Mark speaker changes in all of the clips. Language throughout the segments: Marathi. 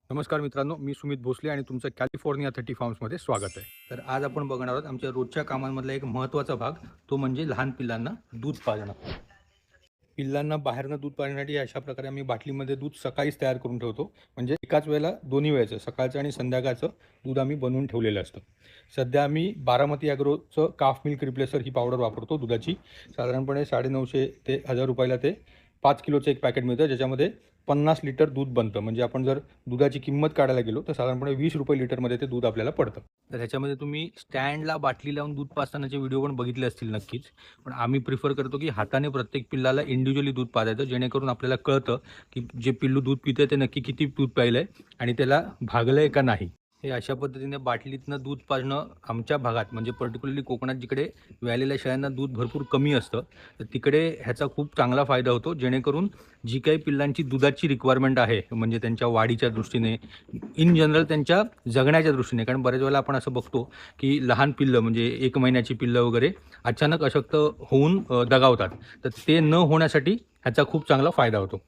Speaker 1: नमस्कार मित्रांनो, मी सुमित भोसले आणि तुमचं कॅलिफोर्निया 30 फार्म्समध्ये स्वागत आहे. तर आज आपण बघणार आहोत आमच्या रोजच्या कामांमधला एक महत्त्वाचा भाग, तो म्हणजे लहान पिल्लांना दूध पाजणं. पिल्लांना बाहेरनं दूध पाजण्यासाठी अशा प्रकारे आम्ही बाटलीमध्ये दूध सकाळीच तयार करून ठेवतो. म्हणजे एकाच वेळेला दोन्ही वेळेचं सकाळचं आणि संध्याकाळचं दूध आम्ही बनवून ठेवलेलं असतं. सध्या आम्ही बारामती ॲग्रोचं काफ मिल्क रिप्लेसर ही पावडर वापरतो दुधाची. साधारणपणे 950 ते 1000 रुपयाला ते 5 किलोचं एक पॅकेट मिळतं, ज्याच्यामध्ये 50 लिटर दूध बनतं. म्हणजे आपण जर दुधाची किंमत काढायला गेलो तर साधारणपणे 20 रुपये लिटरमध्ये ते दूध आपल्याला पडतं. तर ह्याच्यामध्ये तुम्ही स्टँडला बाटली लावून दूध पाजतानाचे व्हिडिओ पण बघितले असतील नक्कीच. पण आम्ही प्रिफर करतो की हाताने प्रत्येक पिल्लाला इंडिव्हिज्युअली दूध पाजायचं, जेणेकरून आपल्याला कळतं की जे पिल्लू दूध पितं ते नक्की किती दूध प्यायलं आहे आणि त्याला भागलं आहे का नाही. हे अशा पद्धतीने बाटलीतनं दूध पाजणं आमच्या भागात, म्हणजे पर्टिक्युलरली कोकणात जिकडे व्यालेल्या शेळ्यांना दूध भरपूर कमी असतं, तर तिकडे ह्याचा खूप चांगला फायदा होतो. जेणेकरून जी काही पिल्लांची दुधाची रिक्वायरमेंट आहे, म्हणजे त्यांच्या वाढीच्या दृष्टीने, इन जनरल त्यांच्या जगण्याच्या दृष्टीने, कारण बऱ्याच वेळेला आपण असं बघतो की लहान पिल्लं म्हणजे 1 महिन्याची पिल्लं वगैरे अचानक अशक्त होऊन दगावतात. तर ते न होण्यासाठी ह्याचा खूप चांगला फायदा होतो.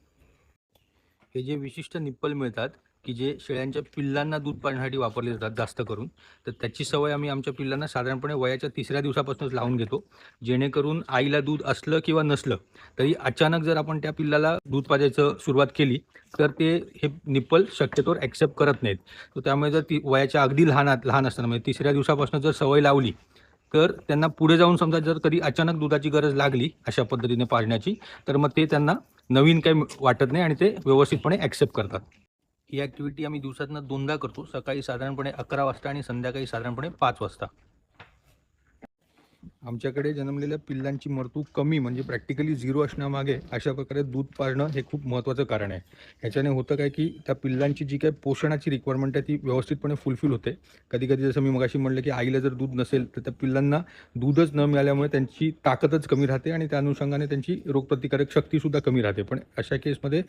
Speaker 1: हे जे विशिष्ट निप्पल मिळतात, की जे शेळ्यांच्या पिल्लांना दूध पाजण्यासाठी वापरले जातात जास्त करून, तर त्याची सवय आम्ही आमच्या पिल्लांना साधारणपणे वयाच्या 3ऱ्या दिवसापासूनच लावून घेतो. जेणेकरून आईला दूध असलं किंवा नसलं तरी अचानक जर आपण त्या पिल्लाला दूध पाजायचं सुरुवात केली, तर ते हे निप्पल शक्यतोवर ॲक्सेप्ट करत नाहीत. तर त्यामुळे जर ती वयाच्या अगदी लहान असताना, म्हणजे 3ऱ्या दिवसापासून जर सवय लावली, तर त्यांना पुढे जाऊन समजा जर कधी अचानक दुधाची गरज लागली अशा पद्धतीने पाजण्याची, तर मग ते त्यांना नवीन काही वाटत नाही आणि ते व्यवस्थितपणे ॲक्सेप्ट करतात. ही ॲक्टिव्हिटी आम्ही दिवसातनं 2दा करतो. सकाळी साधारणपणे 11 वाजता आणि संध्याकाळी साधारणपणे 5 वाजता. आमच्याकडे जन्मलेल्या पिल्लांची मृत्यू कमी, म्हणजे प्रॅक्टिकली 0 असण्यामागे अशा प्रकारे दूध पाजणं हे खूप महत्त्वाचं कारण आहे. ह्याच्याने होतं काय, की त्या पिल्लांची जी काही पोषणाची रिक्वायरमेंट आहे ती व्यवस्थितपणे फुलफिल होते. कधी-कधी जसं मी मगाशी म्हटलं, की आईला जर दूध नसेल तर त्या पिल्लांना दूधच न मिळाल्यामुळे त्यांची ताकदच कमी राहते आणि त्या अनुषंगाने त्यांची रोगप्रतिकारक शक्तीसुद्धा कमी राहते. पण अशा केसमध्ये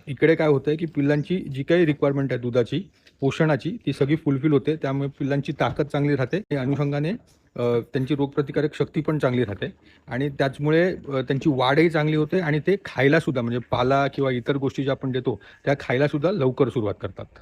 Speaker 1: इकडे काय होतं आहे, की पिल्लांची जी काही रिक्वायरमेंट आहे दुधाची, पोषणाची, ती सगळी फुलफिल होते. त्यामुळे पिल्लांची ताकद चांगली राहते. त्या अनुषंगाने त्यांची रोगप्रतिकारक शक्ती पण चांगली राहते आणि त्याचमुळे त्यांची वाढही चांगली होते आणि ते खायलासुद्धा, म्हणजे पाला किंवा इतर गोष्टी ज्या आपण देतो त्या खायलासुद्धा लवकर सुरुवात करतात.